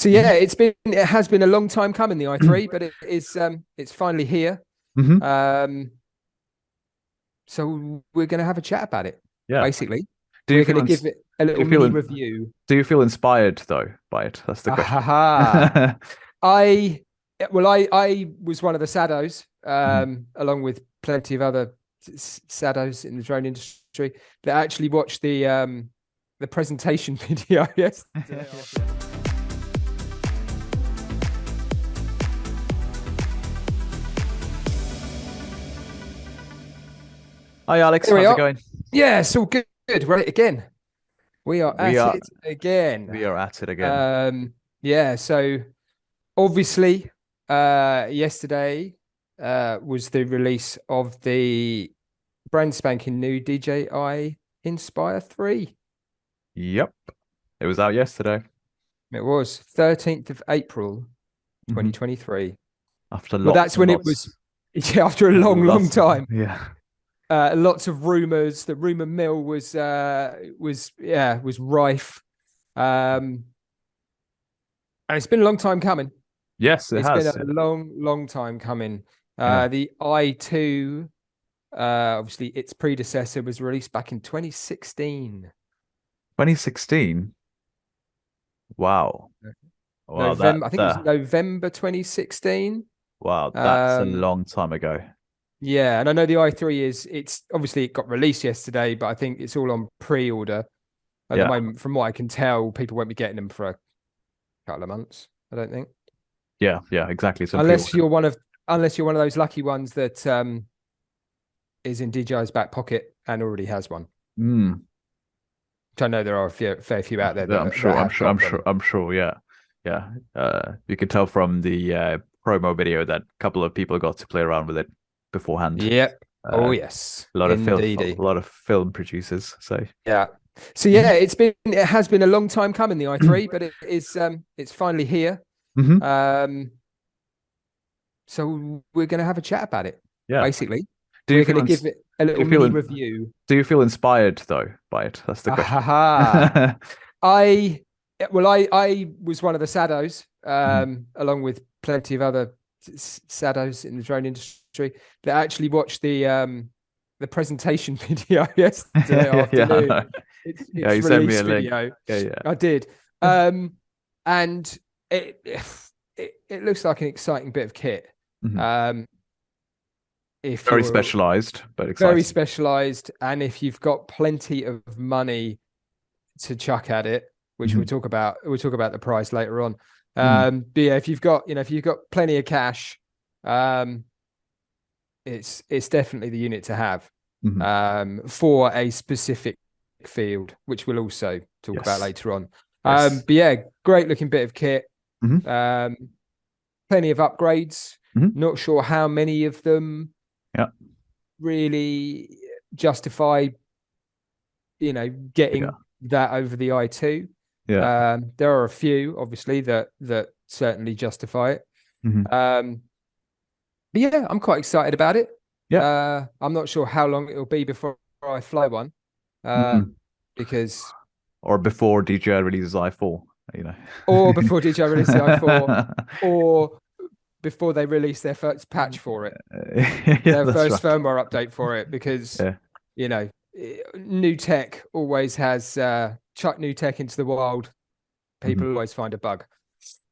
So yeah, it has been a long time coming, the i3, but it's finally here. Hmm. Um, so we're going to have a chat about it. Yeah. Basically, Do you we're going feel to give it a do little you feel mini review. do you feel inspired though by it? That's the question. Aha! I I was one of the saddos, Mhm. along with plenty of other saddos in the drone industry that actually watched the presentation video yesterday. Hi Alex, Here we how's it are. going? Yeah, it's all good. We're at it again. We are We at are it again. we are at it again. Um, yeah, so obviously, yesterday was the release of the brand spanking new DJI Inspire 3. Yep. It was out yesterday. It was 13th of April, Hmm. 2023. After Well, lots that's and when it was, lots yeah, after a long lots time. yeah. Lots of rumors. The rumor mill was rife. Um, and it's been a long time coming. Yes, it It's been a has. long time coming. Yeah. The i2, obviously its predecessor, was released back in 2016. 2016. Wow. Wow, November, I think it was November 2016. that's a Um, long time ago. yeah, and I know the i3 it's obviously it got released yesterday, but I think it's all on pre-order at the Yeah. moment. From what I can tell, people won't be getting them for a couple of months, I don't think. Yeah, yeah, exactly. Some Unless pre-order. you're one of unless you're one of those lucky ones that is in DJI's back pocket and already has one. Mm. Which I know there are fair few out there Yeah, I'm that sure, I'm have sure, I'm got sure, them. I'm sure, yeah. Yeah. You could tell from the promo video that a couple of people got to play around with it beforehand. Yep. Oh Uh, yes, a indeedy. lot of film producers. So Yeah. So yeah, Mhm. it has been a long time coming, the i3, but it's finally here. Mhm. Um, so we're going to have a chat about it. Yeah. Basically, Do you we're going feel to give it a do little you feel mini review. do you feel inspired though by it? That's the question. Aha! I I was one of the saddos, Mhm. along with plenty of other saddos in the drone industry that actually watched the presentation video yesterday Yeah, yeah, I afternoon. know. Yeah, Its you sent me a release link. video. Yeah, yeah. I did. Um, and it looks like an exciting bit of kit. Mhm. Um, if Very you're specialized, but very exciting. specialized and if you've got plenty of money to chuck at it, which Mhm. we'll talk about the price later on. Mhm. But yeah, if you've got if you've got plenty of cash, um, it's definitely the unit to have, Mhm. for a specific field, which we'll also talk about Yes. later on. Yes. But yeah, great looking bit of kit. Mhm. Um, Plenty of upgrades. Mhm. Not sure how many of them Yeah. really justify, Yeah. getting that over the i2. Yeah. There are a few, obviously, that certainly justify it. Mhm. Um, but yeah, I'm quite excited about it. Yeah. I'm not sure how long it'll be before I fly one, uh, Mhm. because Or before DJI releases I4, you know. or before DJI release the i4, or before they release their first patch for it, Yeah, their that's first right. firmware update for it, because Yeah. you know new tech always has, chuck new tech into the wild, Mhm. people always find a bug.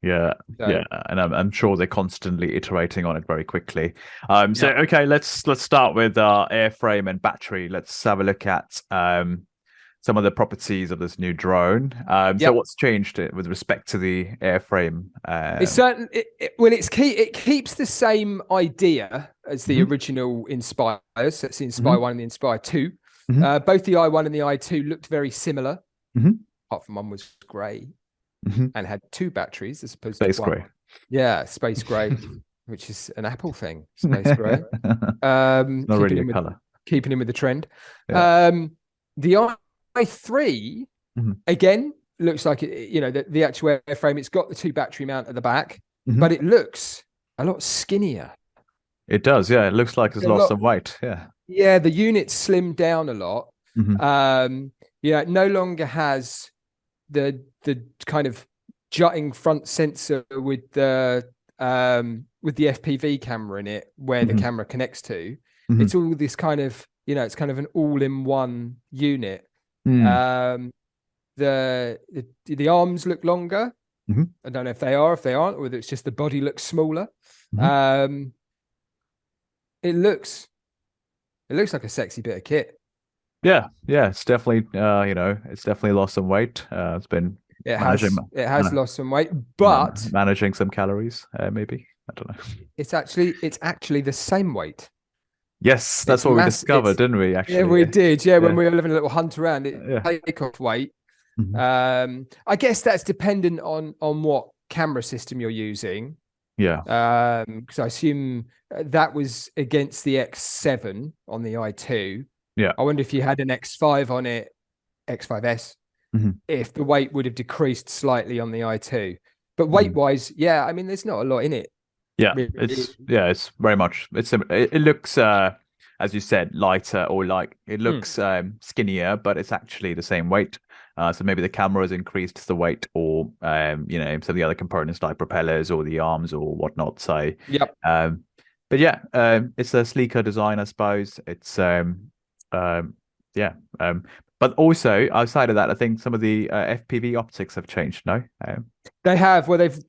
Yeah, yeah, So and I'm sure they're constantly iterating on it very quickly. So yeah, okay, let's start with airframe and battery. Let's have a look at some of the properties of this new drone. So yep. what's changed with respect to the airframe? It's certain. It keeps the same idea as the Mhm. original Inspires. That's the Inspire Mhm. 1 and the Inspire 2. Mhm. Both the i1 and the i2 looked very similar, Mhm. apart from one was grey Mhm. and had two batteries as opposed to Space one. gray. Yeah, space grey, which is an Apple thing. Space grey. It's not Keeping really a in with color. the trend. Yeah. Um, the i3 Mhm. again looks like the actual airframe. It's got the two battery mount at the back, Mhm. but it looks a lot skinnier. It does, yeah. It looks like it's A lost lot. some weight. Yeah. Yeah, the unit's slimmed down a lot. Mhm. Yeah, it no longer has the kind of jutting front sensor with the FPV camera in it, where the camera connects to. It's all this kind of, it's kind of an all-in-one unit. The arms look longer. I don't know if they are, if they aren't, or whether it's just the body looks smaller. It looks like a sexy bit of kit. Yeah, it's definitely it's definitely lost some weight. It has lost some weight, but managing some calories, maybe. I don't know. It's actually the same weight. Yes, that's what we discovered, didn't we? Actually, yeah, we did. Yeah, when we were having a little hunt around, takeoff weight. I guess that's dependent on what camera system you're using. Yeah. Because I assume that was against the X7 on the i2. Yeah. I wonder if you had an X5 on it, X5S, if the weight would have decreased slightly on the i2. But weight-wise, yeah, I mean, there's not a lot in it. Yeah, it's very much. It looks, as you said, lighter, or like it looks skinnier, but it's actually the same weight. So maybe the camera has increased the weight, or some of the other components like propellers or the arms or whatnot. So but yeah, it's a sleeker design, I suppose. It's but also outside of that, I think some of the FPV optics have changed. No, they have. Well, they've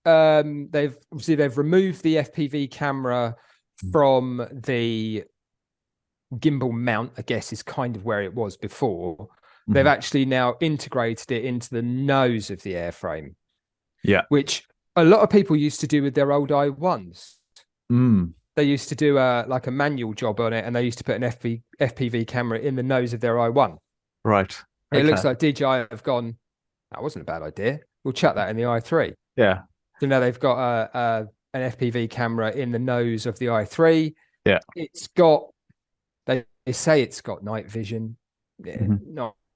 obviously removed the FPV camera from the gimbal mount, I guess, is kind of where it was before. They've actually now integrated it into the nose of the airframe. Yeah, which a lot of people used to do with their old i1s. They used to do like a manual job on it, and they used to put an FPV camera in the nose of their i1. Right. Okay. It looks like DJI have gone, that wasn't a bad idea. We'll chuck that in the i3. Yeah. So now they've got an FPV camera in the nose of the i3. Yeah. It's got, they say it's got night vision.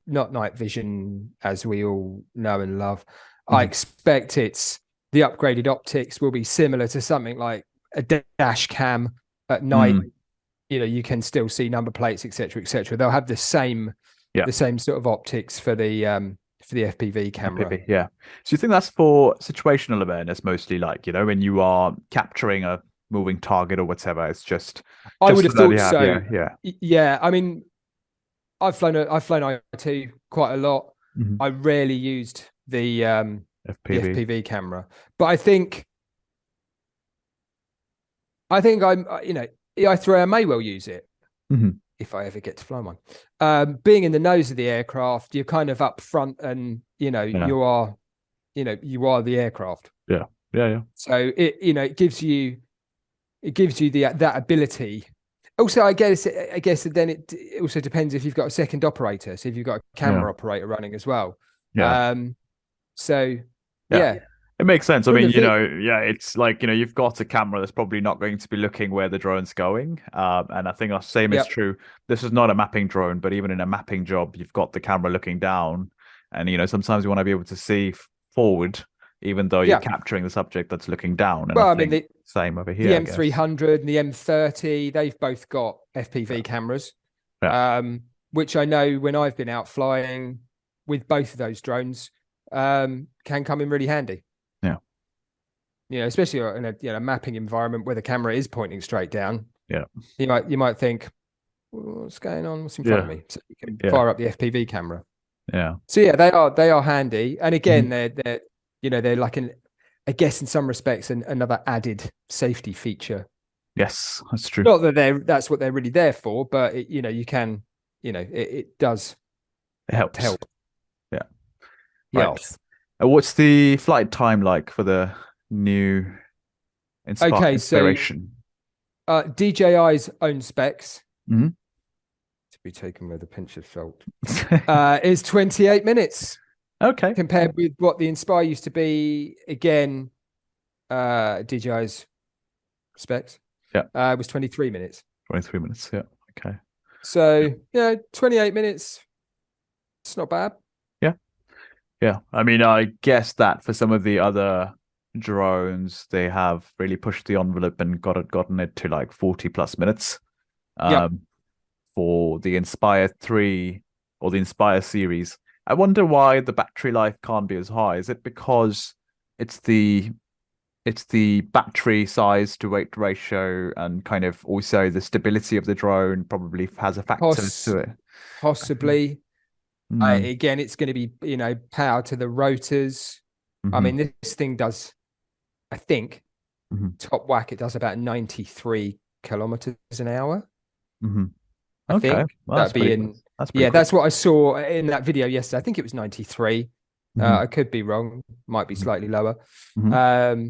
Not night vision as we all know and love. I expect the upgraded optics will be similar to something like a dash cam at night. You can still see number plates, etc., etc. They'll have the same sort of optics for the FPV camera. FPV, yeah. So you think that's for situational awareness mostly, like, when you are capturing a moving target or whatever? It's just I would have thought so. Yeah. I mean, I've flown I2 quite a lot. I rarely used the FPV camera, but I think I'm, I may well use it if I ever get to fly one. Being in the nose of the aircraft, you're kind of up front, and you are the aircraft. Yeah. So it gives you that ability. Also, I guess then it also depends if you've got a second operator. So if you've got a camera operator running as well. It makes sense. I mean, it's like, you've got a camera that's probably not going to be looking where the drone's going. And I think the same is true. This is not a mapping drone, but even in a mapping job, you've got the camera looking down. And, sometimes you want to be able to see forward, even though you're capturing the subject that's looking down. And I mean, the same over here. The M300 and the M30, they've both got FPV cameras, which I know when I've been out flying with both of those drones, can come in really handy. Especially in a mapping environment where the camera is pointing straight down. Yeah, you might think, what's going on? What's in front of me? So you can fire up the FPV camera. Yeah. So they are handy, and again, they're like I guess in some respects another added safety feature. Yes, that's true. Not that that's what they're really there for, but you can, it does. It helps. Help. Yeah. Right. Yes. What's the flight time like for the new Inspiration? So DJI's own specs, to be taken with a pinch of salt, is 28 minutes. Okay. Compared with what the Inspire used to be, again, DJI's specs. Yeah. It was 23 minutes. 23 minutes. Yeah. Okay. So 28 minutes. It's not bad. Yeah. I mean, I guess that for some of the other drones, they have really pushed the envelope and gotten it to like 40 plus minutes. For the Inspire 3 or the Inspire series, I wonder why the battery life can't be as high. Is it because it's the battery size to weight ratio and kind of also the stability of the drone probably has a factor to it. Possibly. Mm. Again, it's going to be, power to the rotors. I Mm-hmm. mean, this thing does, I think, Mm-hmm. top whack, it does about 93 kilometers an hour. Mm-hmm. I Okay, think well, that'd be in. that's pretty Yeah, quick. that's what I saw in that video yesterday. I think it was 93. Mm-hmm. I could be wrong. Might be slightly lower. Mm-hmm.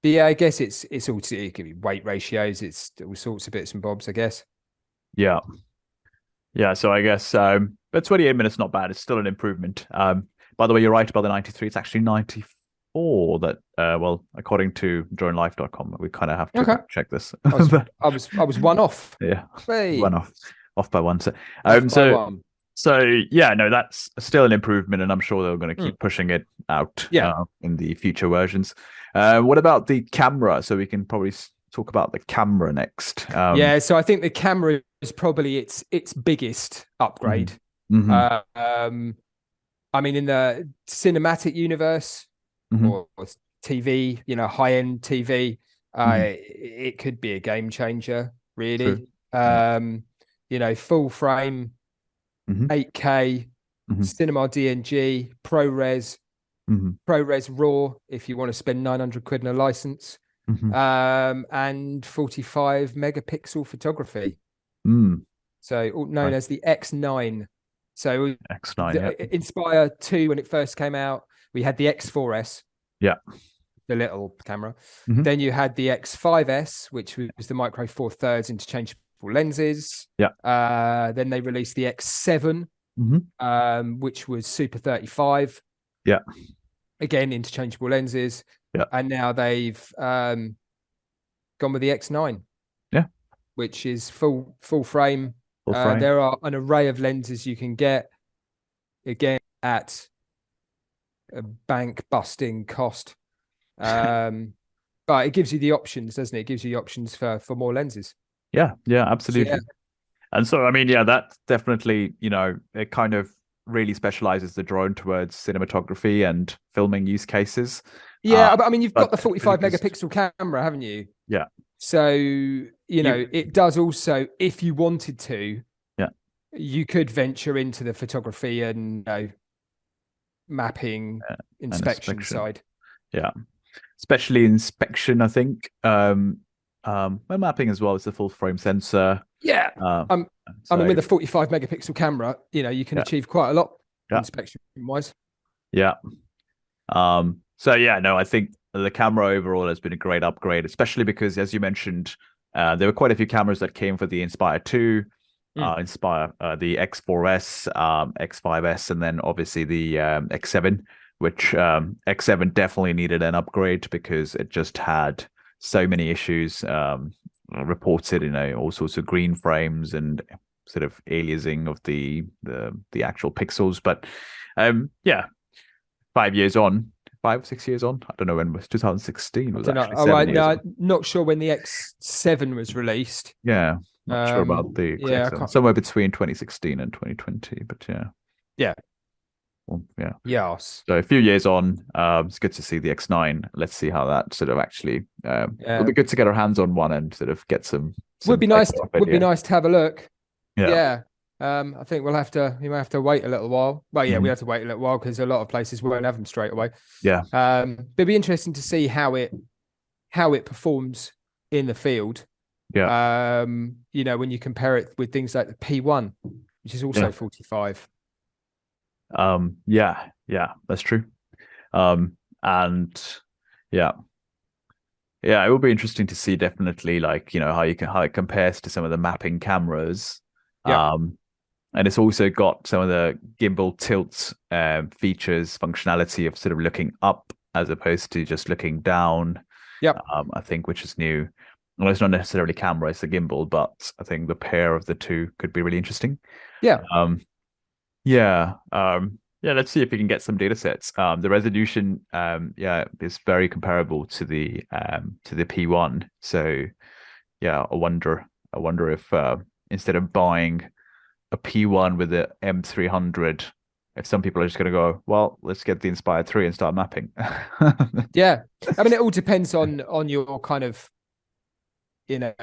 But yeah, I guess it's all it could be weight ratios. It's all sorts of bits and bobs, I guess. Yeah. Yeah, so I guess but 28 minutes not bad. It's still an improvement. By the way, you're right about the 93. It's actually 94 that well, according to dronelife.com, we kind of have to Okay. check this. I was one off. Yeah. Hey. One off by one. So Off by one. so yeah, no, that's still an improvement, and I'm sure they're going to keep pushing it out in the future versions. What about the camera? So we can probably talk about the camera next. Yeah, so I think the camera is probably its biggest upgrade. Mm-hmm. I mean, in the cinematic universe or TV, high-end TV, it could be a game changer, really. Full frame, 8K, cinema DNG, ProRes RAW, if you want to spend 900 quid in a license, and 45 megapixel photography. So known as the X9. So X9, Inspire 2, when it first came out, we had the X4S. Yeah. The little camera. Then you had the X5S, which was the micro four thirds interchangeable lenses. Yeah. Then they released the X7, which was Super 35. Yeah. Again, interchangeable lenses. Yeah. And now they've gone with the X9. Yeah. Which is full frame. Full frame. There are an array of lenses you can get, again, at a bank busting cost. But it gives you the options, doesn't it? It gives you the options for more lenses. Yeah, absolutely. So, and so, I mean, that definitely, it kind of really specializes the drone towards cinematography and filming use cases. Yeah, but I mean, you've got the 45 megapixel camera, haven't you? Yeah. So, it does also, if you wanted to, you could venture into the photography and mapping, inspection side. Yeah. Especially inspection, I think. Mapping as well as the full frame sensor. Yeah. I mean, with a 45 megapixel camera, you can achieve quite a lot inspection wise. Yeah. So I think the camera overall has been a great upgrade, especially because, as you mentioned, there were quite a few cameras that came for the Inspire 2, Inspire, the X4S, X5S, and then obviously the X7, which X7 definitely needed an upgrade because it just had so many issues reported, all sorts of green frames and sort of aliasing of the actual pixels. But 5 years on, 5 or 6 years on, I don't know when it was, 2016 was actually 7 years on. Not sure when the X7 was released. Yeah, not sure about the X7. Somewhere between 2016 and 2020, but yeah. Well, yeah. Yes. So a few years on, it's good to see the X9. Let's see how that sort of actually. It'll be good to get our hands on one and sort of get some. Would be nice. Would be nice to have a look. Yeah. I think we might have to wait a little while. Well, we have to wait a little while because a lot of places won't have them straight away. Yeah. But it'd be interesting to see how it performs in the field. Yeah. When you compare it with things like the P1, which is also 45. Yeah, that's true. And it will be interesting to see definitely how it compares to some of the mapping cameras. And it's also got some of the gimbal tilt features, functionality of sort of looking up as opposed to just looking down. I think, which is new. Well, it's not necessarily camera, it's the gimbal, but I think the pair of the two could be really interesting. Let's see if we can get some data sets. The resolution, is very comparable to the P1. So, I wonder if instead of buying a P1 with the M300 if some people are just going to go, well, let's get the Inspire 3 and start mapping. Yeah, I mean, it all depends on your kind of, you know,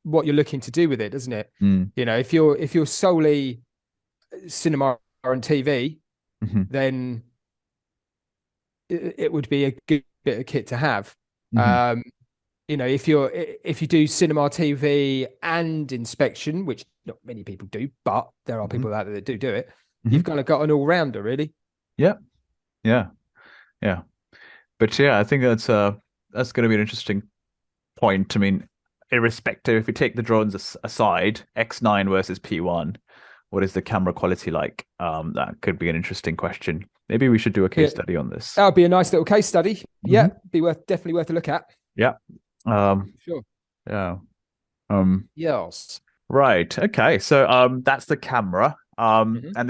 what you're looking to do with it, doesn't it? Mm. You know, if you're solely cinema and TV, then it would be a good bit of kit to have. You know, if you do cinema, TV, and inspection, which not many people do, but there are people out there that do it, you've kind of got an all-rounder, really. Yeah, yeah, yeah. But yeah, I think that's going to be an interesting point. I mean, irrespective, if we take the drones aside, X9 versus P1, what is the camera quality like? That could be an interesting question. Maybe we should do a case study on this. That would be a nice little case study. Yeah, definitely worth a look at. Yeah. Sure. Yeah. Yes. Right. Okay. So that's the camera. And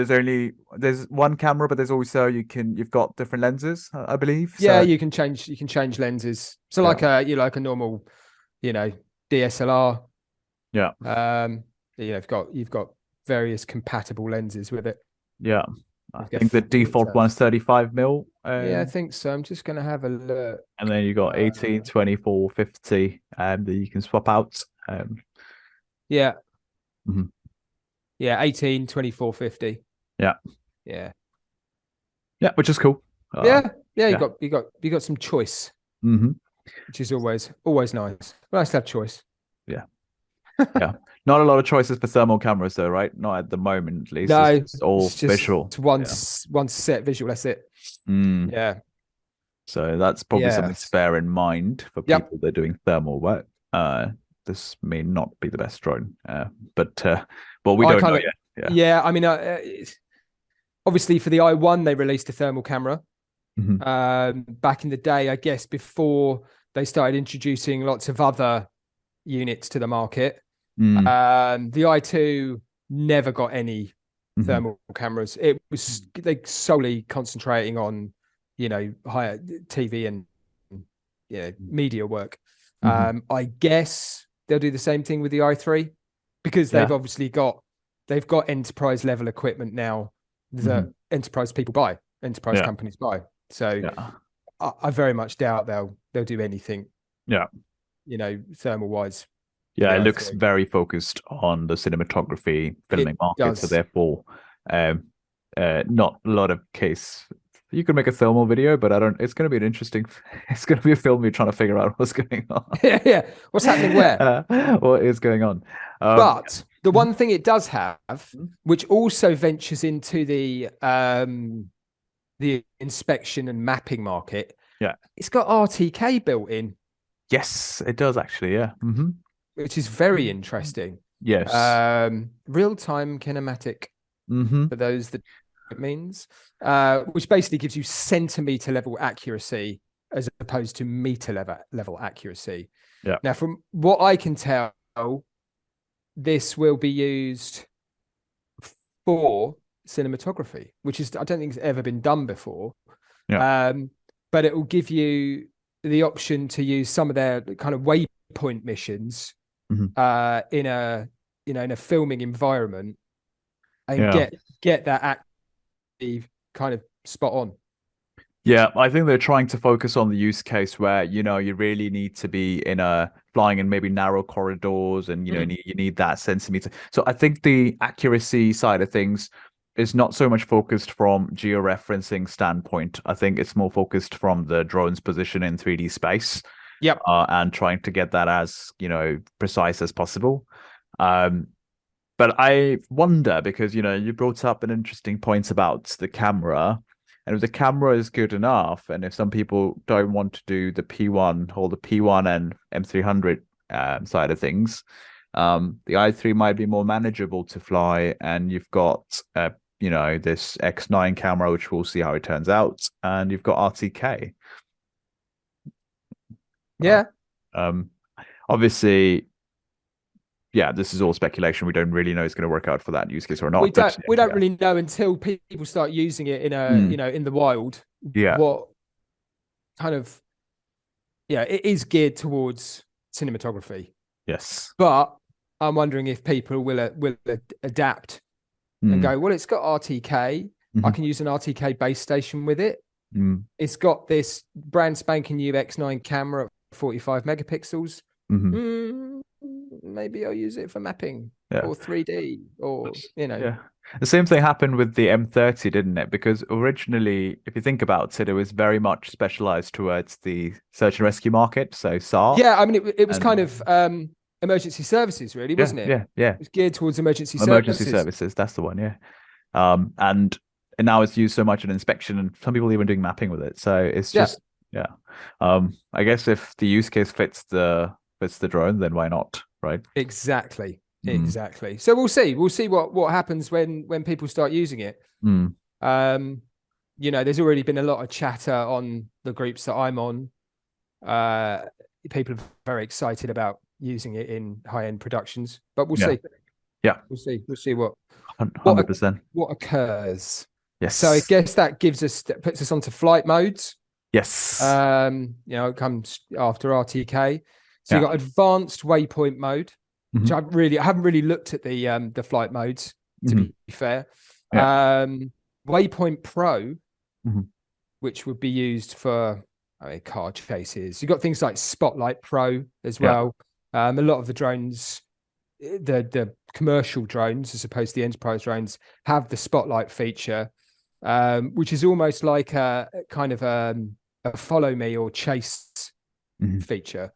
there's one camera, but there's also you've got different lenses, I believe. Yeah, you can change lenses. So like a normal, DSLR. Yeah. You've got various compatible lenses with it. Yeah. I think the default one is 35 mil. Yeah, I think so. I'm just going to have a look. And then you got 18, 24, 50 that you can swap out. Yeah. Yeah, 18, 24, 50. Yeah. Yeah. Yeah, which is cool. You got some choice. Which is always nice. Nice to have choice. Yeah. Yeah. Not a lot of choices for thermal cameras though, right? Not at the moment, at least. No, it's all it's just visual. It's one set visual, that's it. Yeah. So that's probably something to bear in mind for people that are doing thermal work. This may not be the best drone, but we don't know yet. Yeah, I mean, obviously for the i1 they released a thermal camera. Back in the day, I guess, before they started introducing lots of other units to the market. The i2 never got any thermal cameras. It was they solely concentrating on higher TV and media work. I guess they'll do the same thing with the i3 because they've obviously got enterprise level equipment now that enterprise people buy, enterprise companies buy. So I very much doubt they'll do anything. Yeah, thermal wise. Yeah, it looks very focused on the cinematography filming market, so therefore, not a lot of case. You could make a thermal video, but it's going to be an interesting. It's going to be a film you're trying to figure out what's going on. Yeah, what's happening where? What is going on? But the one thing it does have, which also ventures into the inspection and mapping market, it's got RTK built in. Yes, it does actually. Yeah. Which is very interesting. Yes. Real-time kinematic, for those that it means, which basically gives you centimeter level accuracy as opposed to meter level accuracy. Yeah. Now, from what I can tell, this will be used for cinematography, which is I don't think it's ever been done before. Yeah. But it will give you the option to use some of their kind of waypoint missions in a filming environment and get that active kind of spot on. Yeah, I think they're trying to focus on the use case where you really need to be flying in maybe narrow corridors and you need that centimeter. So I think the accuracy side of things is not so much focused from georeferencing standpoint. I think it's more focused from the drone's position in 3D space. Yep. And trying to get that as precise as possible. But I wonder because you brought up an interesting point about the camera, and if the camera is good enough, and if some people don't want to do the P1 or the P1 and M300 side of things, the i3 might be more manageable to fly, and you've got this X9 camera, which we'll see how it turns out, and you've got RTK. Yeah. Obviously, this is all speculation. We don't really know it's going to work out for that use case or not. We don't really know until people start using it in in the wild. Yeah. What kind of it is geared towards cinematography. Yes. But I'm wondering if people will adapt and go, well, it's got RTK. I can use an RTK base station with it. Mm. It's got this brand spanking new X9 camera at 45 megapixels. Maybe I'll use it for mapping or 3D or, you know. Yeah. The same thing happened with the M30, didn't it? Because originally, if you think about it, it was very much specialized towards the search and rescue market, so SAR. Yeah, I mean, it was kind of emergency services, really, wasn't it? Yeah. It was geared towards emergency services. That's the one, yeah. And now it's used so much in inspection, and some people even doing mapping with it. So it's just I guess if the use case fits the drone, then why not, right? Exactly. So we'll see what happens when people start using it. You know, there's already been a lot of chatter on the groups that I'm on. People are very excited about using it in high-end productions, but we'll see. Yeah, we'll see what 100% what occurs. Yes. So I guess that puts us onto flight modes. Yes. You know, it comes after RTK. So you've got advanced waypoint mode, which I haven't really looked at the flight modes, to be fair. Waypoint Pro, which would be used for car chases. You've got things like Spotlight Pro as well. A lot of the drones, the commercial drones, as opposed to the enterprise drones, have the Spotlight feature, which is almost like a kind of a follow me or chase feature.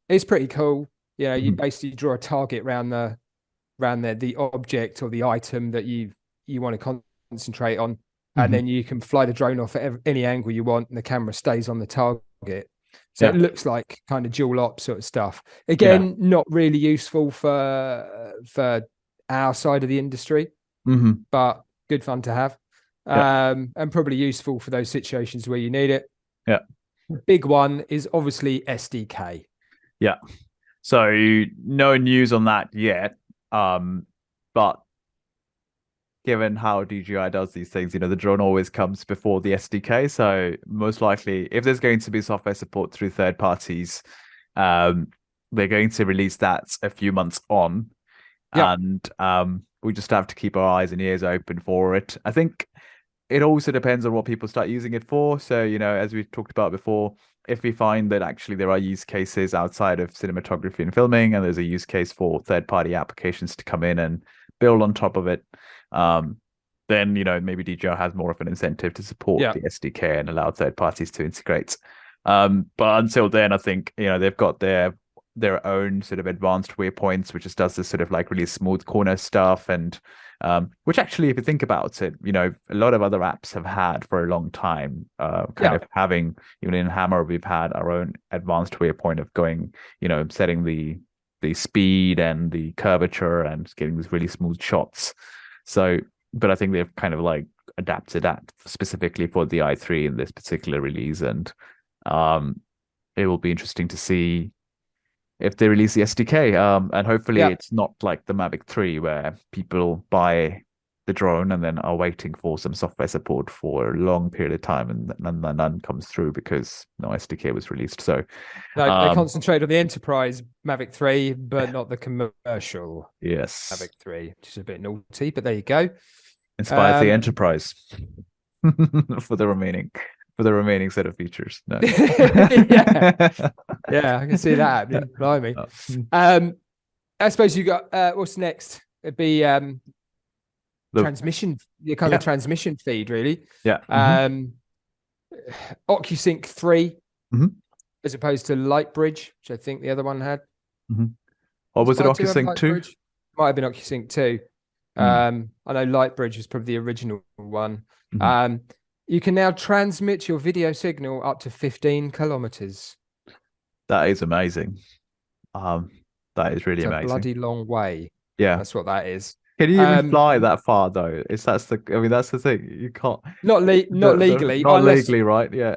It's pretty cool. You know, you basically draw a target around the object or the item that you want to concentrate on, and then you can fly the drone off at any angle you want, and the camera stays on the target. So it looks like kind of dual op sort of stuff. Again, not really useful for our side of the industry, but good fun to have, and probably useful for those situations where you need it. The big one is obviously SDK. So no news on that yet, but given how DJI does these things, you know, the drone always comes before the SDK. So most likely, if there's going to be software support through third parties, they're going to release that a few months on, and we just have to keep our eyes and ears open for it. I think it also depends on what people start using it for. So, you know, as we talked about before, if we find that actually there are use cases outside of cinematography and filming, and there's a use case for third-party applications to come in and build on top of it, then, you know, maybe DJI has more of an incentive to support the SDK and allow third parties to integrate. But until then, I think, you know, they've got their own sort of advanced waypoints, which just does this sort of like really smooth corner stuff, and which actually, if you think about it, you know, a lot of other apps have had for a long time, kind of having, even in Hammer, we've had our own advanced waypoint of going, you know, setting the speed and the curvature and getting these really smooth shots. So, but I think they've kind of like adapted that specifically for the i3 in this particular release, and it will be interesting to see if they release the SDK, and hopefully it's not like the Mavic 3 where people buy the drone and then are waiting for some software support for a long period of time, and none comes through because no SDK was released. So no, they concentrate on the enterprise Mavic 3, but not the commercial Mavic 3, which is a bit naughty, but there you go. Inspires the enterprise for the remaining set of features. No. Yeah, I can see that happening. Blimey. I suppose you got what's next? It'd be transmission, the transmission feed, really. OcuSync 3 as opposed to Lightbridge, which I think the other one had. Or was it OcuSync 2? Might have been OcuSync 2. I know Lightbridge was probably the original one. You can now transmit your video signal up to 15 kilometers. That is amazing. That is really amazing. A bloody long way. Yeah, that's what that is. Can you even fly that far though? That's the thing. You can't. Not legally. Not legally, right? Yeah.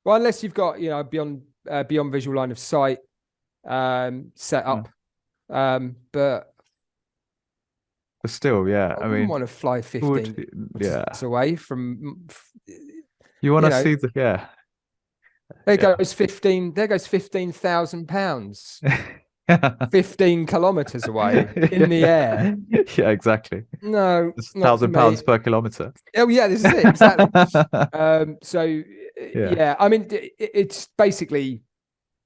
Well, unless you've got, you know, beyond visual line of sight set up. But still, yeah. I mean, want to fly 15 away from. You want to see the There goes 15,000 pounds. 15 kilometers away in the air. Yeah, exactly. No, It's not for £1,000 me. per kilometer. Oh yeah, this is it exactly. So Yeah. yeah, I mean, it's basically,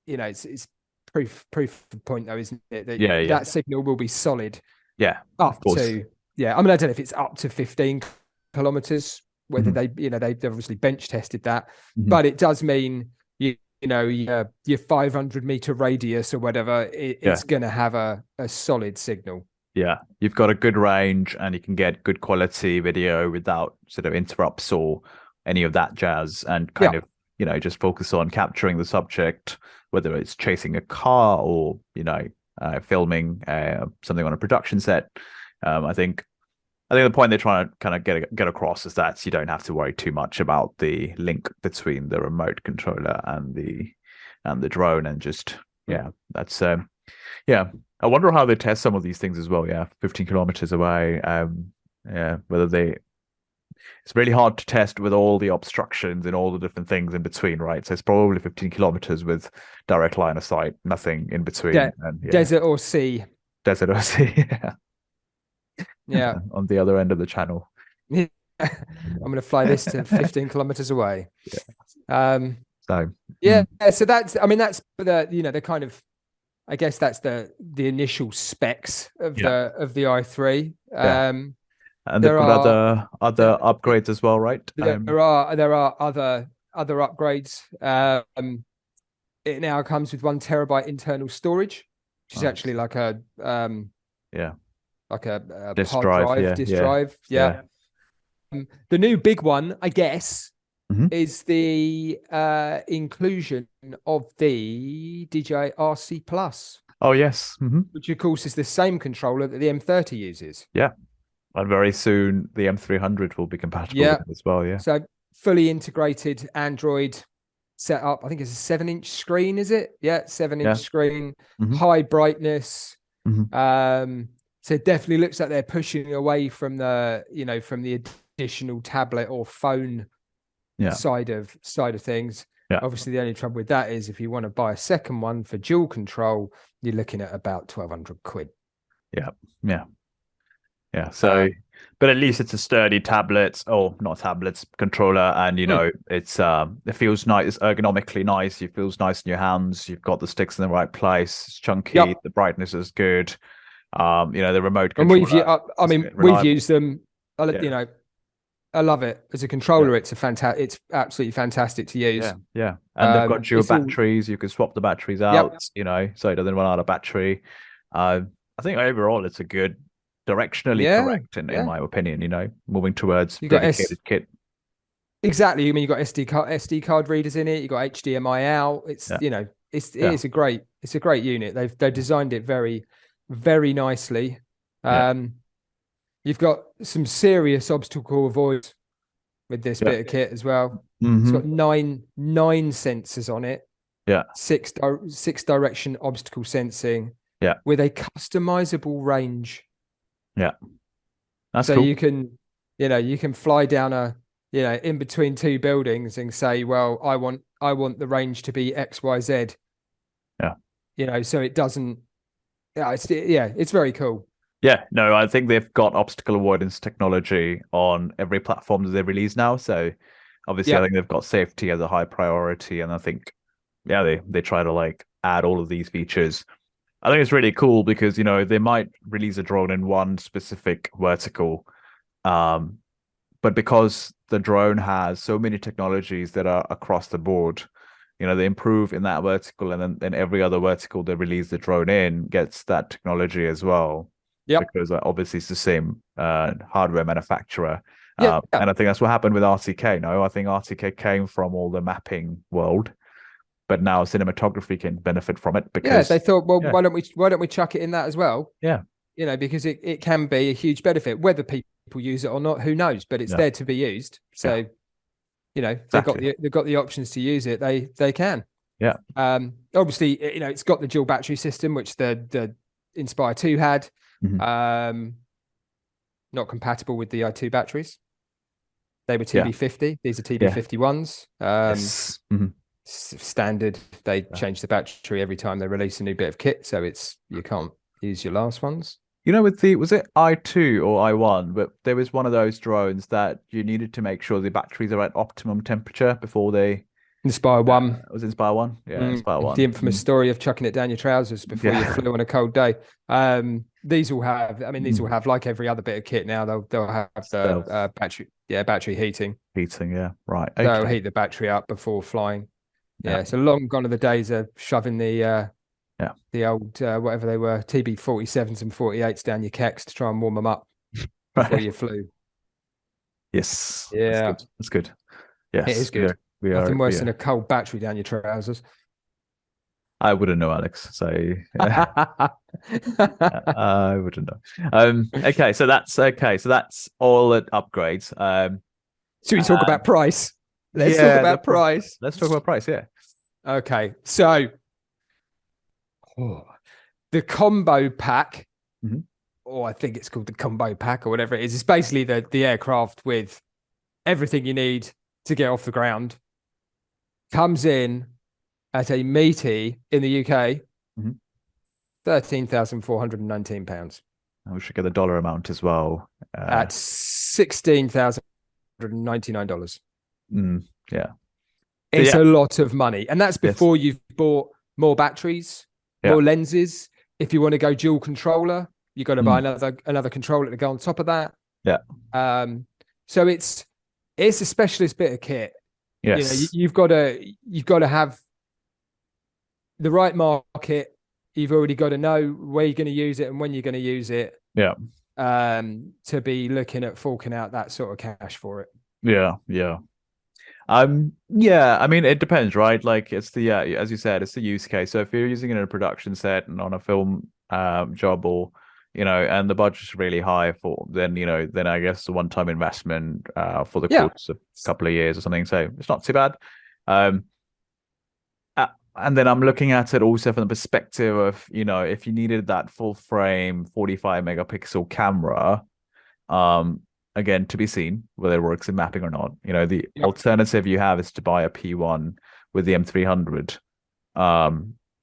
it's proof of point though, isn't it? That Yeah, yeah. that signal will be solid Yeah, of up course. to, yeah. I mean, I don't know if it's up to 15 kilometers. Whether Mhm. they've obviously bench tested that, Mhm. but it does mean your 500-meter radius or whatever, Yeah. it's going to have a solid signal. Yeah, you've got a good range and you can get good quality video without sort of interrupts or any of that jazz, and kind Yeah. of, just focus on capturing the subject, whether it's chasing a car or, filming something on a production set. I think the point they're trying to kind of get across is that you don't have to worry too much about the link between the remote controller and the drone, and just, yeah, that's yeah. I wonder how they test some of these things as well. Yeah, 15 kilometers away. Yeah, it's really hard to test with all the obstructions and all the different things in between, right? So it's probably 15 kilometers with direct line of sight, nothing in between, and yeah, Desert or sea. desert or sea. Yeah. On the other end of the channel. I'm going to fly this to 15 kilometers away. Yeah. So yeah, so that's, I mean, that's the kind of, I guess that's the initial specs of the i3. And they've got other upgrades as well, right? There are other upgrades. It now comes with 1 terabyte internal storage, which is actually like a like a disk hard drive, disk drive. Yeah. The new big one, I guess, is the inclusion of the DJI RC Plus. Oh yes, which of course is the same controller that the M30 uses. Yeah, and very soon the M300 will be compatible with it as well. Yeah. So fully integrated Android setup. I think it's a 7-inch screen, is it? Yeah, 7-inch screen, high brightness. So it definitely looks like they're pushing away from the additional tablet or phone side of things. Yeah. Obviously, the only trouble with that is if you want to buy a second one for dual control, you're looking at about 1,200 quid. Yeah. So, but at least it's a sturdy tablet, or not tablets, controller, and it feels nice. It's ergonomically nice. It feels nice in your hands. You've got the sticks in the right place. It's chunky. Yep. The brightness is good. The remote controller. And we've used them. I love it as a controller. It's It's absolutely fantastic to use. Yeah. And they've got dual batteries. You can swap the batteries out. So it doesn't run out of battery. I think overall it's a good, directionally correct in my opinion. Moving towards dedicated kit. Exactly. I mean, you've got SD card readers in it. You've got HDMI out. It's a great unit. They've designed it very, very nicely. You've got some serious obstacle avoid with this bit of kit as well. It's got nine sensors on it. Yeah. Six direction obstacle sensing. Yeah. With a customizable range. Yeah. That's so cool. you can fly down in between 2 buildings and say, well, I want the range to be XYZ. Yeah. So it doesn't. It's very cool. Yeah, no, I think they've got obstacle avoidance technology on every platform that they release now. So obviously, I think they've got safety as a high priority, and I think, they try to add all of these features. I think it's really cool because they might release a drone in one specific vertical, but because the drone has so many technologies that are across the board, they improve in that vertical, and then every other vertical they release the drone in gets that technology as well. Because obviously it's the same hardware manufacturer. And I think that's what happened with RTK. No, I think RTK came from all the mapping world, but now cinematography can benefit from it because they thought, well, why don't we chuck it in that as well? Yeah. Because it can be a huge benefit. Whether people use it or not, who knows? But it's there to be used. So, exactly. they've got the options to use it. They can. Yeah. Obviously, it's got the dual battery system, which the Inspire 2 had. Not compatible with the i2 batteries. They were TB50. These are TB51s. Yes. standard. They change the battery every time they release a new bit of kit, so you can't use your last ones. You know, with the, was it I2 or I1? But there was one of those drones that you needed to make sure the batteries are at optimum temperature before they. Inspire 1. Was it Inspire 1? Yeah, Inspire 1. The infamous story of chucking it down your trousers before you flew on a cold day. These will have, like every other bit of kit now, they'll have the battery heating. Yeah, right. Okay. They'll heat the battery up before flying. Yeah, so long gone are the days of shoving the old whatever they were, TB-47s and 48s down your kecks to try and warm them up before you flew. Yes. Yeah, that's good. Yes, it is good. Nothing worse than a cold battery down your trousers. I wouldn't know, Alex. So I wouldn't know. Okay, so that's all at upgrades. Should we talk about price? Let's talk about price. Let's talk about price. Yeah. Okay, so the combo pack, or I think it's called the combo pack or whatever it is. It's basically the aircraft with everything you need to get off the ground. Comes in at a meaty in the UK, £13,419. We should get the dollar amount as well. At $16,099. Yeah. It's a lot of money. And that's before you've bought more batteries, more lenses. If you want to go dual controller, you've got to buy another controller to go on top of that. Yeah. So it's a specialist bit of kit. Yes. You've got to have the right market. You've already got to know where you're going to use it and when you're going to use it. Yeah. To be looking at forking out that sort of cash for it. Yeah. Yeah. Yeah, I mean, it depends, right? Like it's as you said, it's the use case. So if you're using it in a production set and on a film job, or and the budget's really high then I guess a one-time investment for the course of a couple of years or something. So it's not too bad. And then I'm looking at it also from the perspective of, if you needed that full frame 45 megapixel camera, again, to be seen whether it works in mapping or not. The alternative you have is to buy a P1 with the M300,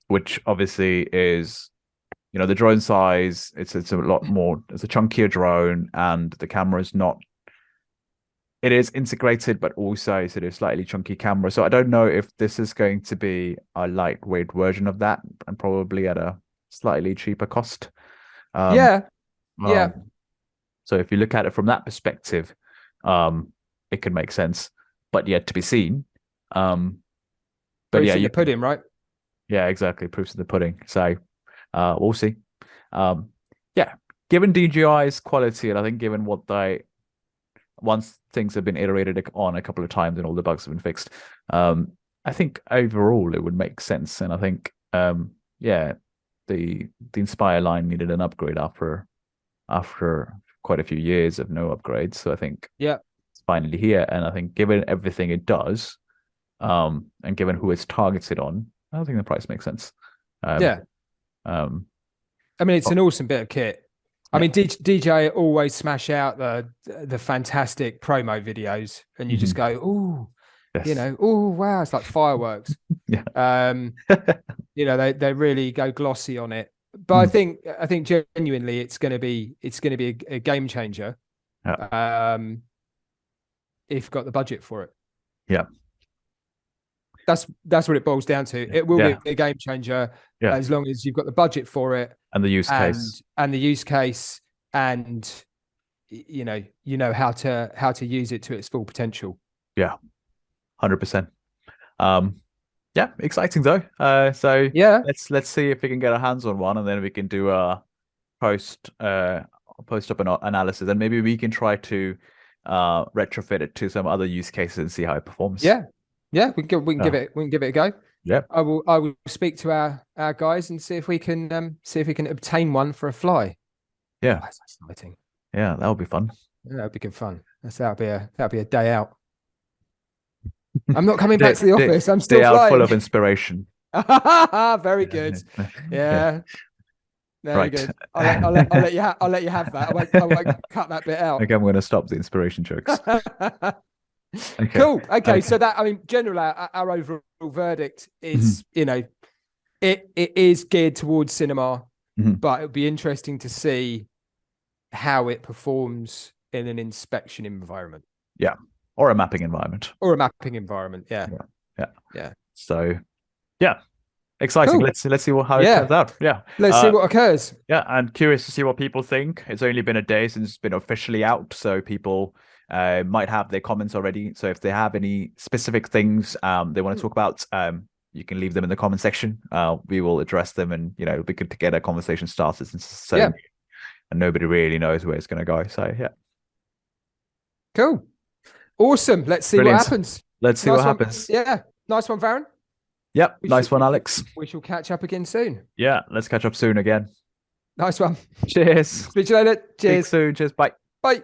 which obviously is, the drone size. It's a lot more. It's a chunkier drone, and the camera is not. It is integrated, but also sort of slightly chunky camera. So I don't know if this is going to be a lightweight version of that, and probably at a slightly cheaper cost. Yeah. So if you look at it from that perspective, it could make sense, but yet to be seen. But proof's in the pudding, right? Yeah, exactly. Proofs in the pudding. So we'll see. Given DJI's quality, and I think given what once things have been iterated on a couple of times and all the bugs have been fixed, I think overall it would make sense. And I think the Inspire line needed an upgrade after quite a few years of no upgrades. So I think it's finally here. And I think given everything it does, and given who it's targeted on, I think the price makes sense. I mean, it's an awesome bit of kit. I mean, DJI always smash out the fantastic promo videos, and you just go, "Ooh, oh wow!" It's like fireworks. They really go glossy on it. But I think genuinely, it's going to be a game changer. If you've got the budget for it. Yeah. That's what it boils down to. It will be a game changer as long as you've got the budget for it and the use case and how to use it to its full potential. 100%. Exciting though. Let's see if we can get our hands on one, and then we can do a post up an analysis, and maybe we can try to retrofit it to some other use cases and see how it performs. We can give it a go. I will speak to our guys and see if we can obtain one for a fly. That's exciting. That'll be fun. That'll be good fun. That'll be a day out. I'm not coming back to the office. I'm still flying. Full of inspiration. Very good. Very good. I'll let you have that. I won't cut that bit out. Okay, I'm going to stop the inspiration jokes. Okay. Cool. Okay. So that, I mean, generally our overall verdict is, you know, it is geared towards cinema, but it would be interesting to see how it performs in an inspection environment. Yeah. Or a mapping environment. Or a mapping environment. Yeah. Yeah. So yeah. Exciting. Cool. Let's see how it turns out. Yeah. Let's see what occurs. Yeah, and curious to see what people think. It's only been a day since it's been officially out, so people might have their comments already. So if they have any specific things they want to talk about, you can leave them in the comment section. We will address them, and you know, it'll be good to get a conversation started since it's so new, and nobody really knows where it's going to go. So yeah. Cool. Awesome. Let's see what happens. Let's see what happens. Yeah. Nice one, Varun. Yep. Nice one, Alex. We shall catch up again soon. Yeah. Let's catch up soon again. Nice one. Cheers. Speak to you later. Cheers. Speak soon. Cheers. Bye. Bye.